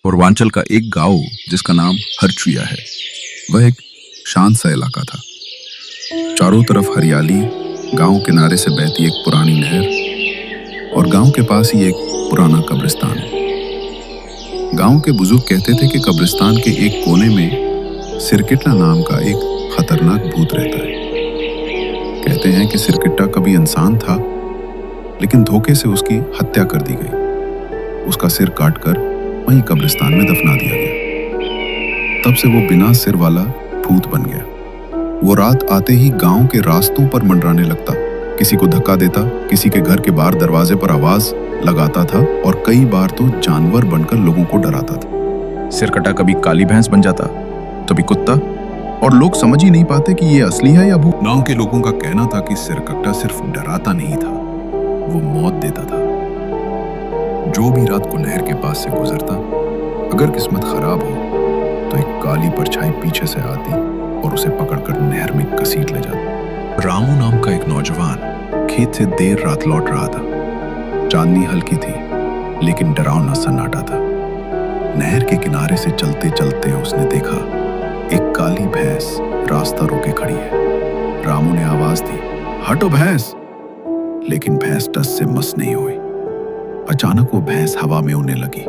पूर्वांचल का एक गांव जिसका नाम हरचुया है, वह एक शांत सा इलाका था। चारों तरफ हरियाली, गांव किनारे से बहती एक पुरानी नहर और गांव के पास ही एक पुराना कब्रिस्तान। गांव के बुजुर्ग कहते थे कि कब्रिस्तान के एक कोने में सिरकिट्टा नाम का एक खतरनाक भूत रहता है। कहते हैं कि सिरकिट्टा कभी इंसान था, लेकिन धोखे से उसकी हत्या कर दी गई। उसका सिर काटकर वहीं कब्रिस्तान में दफना दिया गया। तब से वो बिना सिर वाला भूत बन गया। वो रात आते ही गांव के रास्तों पर मंडराने लगता, किसी को धक्का देता, किसी के घर के बाहर दरवाजे पर आवाज लगाता था और कई बार तो जानवर बनकर लोगों को डराता था। सिरकटा कभी काली भैंस बन जाता, कभी कुत्ता, और लोग समझ ही नहीं पाते कि ये असली है या भूत। गांव के लोगों का कहना था कि सिरकट्टा सिर्फ डराता नहीं था, वो मौत देता था। जो भी रात को नहर के पास से गुजरता, अगर किस्मत खराब हो तो एक काली परछाई पीछे से आती और उसे पकड़कर नहर में घसीट ले जाती। रामू नाम का एक नौजवान खेत से देर रात लौट रहा था। चांदनी हल्की थी, लेकिन डरावना सन्नाटा था। नहर के किनारे से चलते चलते उसने देखा एक काली भैंस रास्ता रोके खड़ी है। रामू ने आवाज दी, हटो भैंस, लेकिन भैंस टस से मस नहीं हुई। अचानक वो भैंस हवा में उड़ने लगी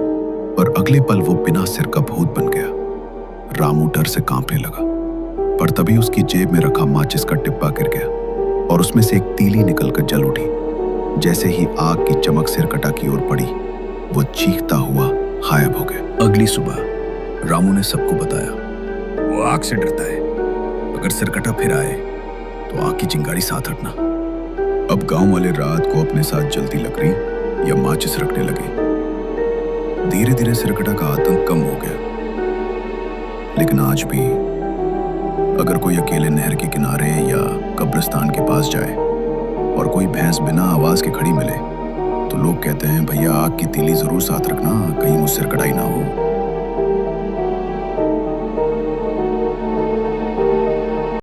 और अगले पल वो बिना सिर का भूत बन गया। रामू डर से कांपने लगा, पर तभी उसकी जेब में रखा माचिस का डिब्बा गिर गया और उसमें से एक तीली निकलकर जल उठी। जैसे ही आग की चमक सिरकटा की ओर पड़ी, वो चीखता हुआ गायब हो गया। अगली सुबह रामू ने सबको बताया, वो आग से डरता है, अगर सिरकटा फिर आए तो आग की चिंगारी साथ रखना। अब गांव वाले रात को अपने साथ जलती लकड़ी या माचिस रखने लगे। धीरे धीरे सिरकटा का आतंक कम हो गया, लेकिन आज भी अगर कोई अकेले नहर के किनारे या कब्रिस्तान के पास जाए और कोई भैंस बिना आवाज के खड़ी मिले, तो लोग कहते हैं, भैया आग की तीली जरूर साथ रखना, कहीं मुझ सिरकटाई ना हो।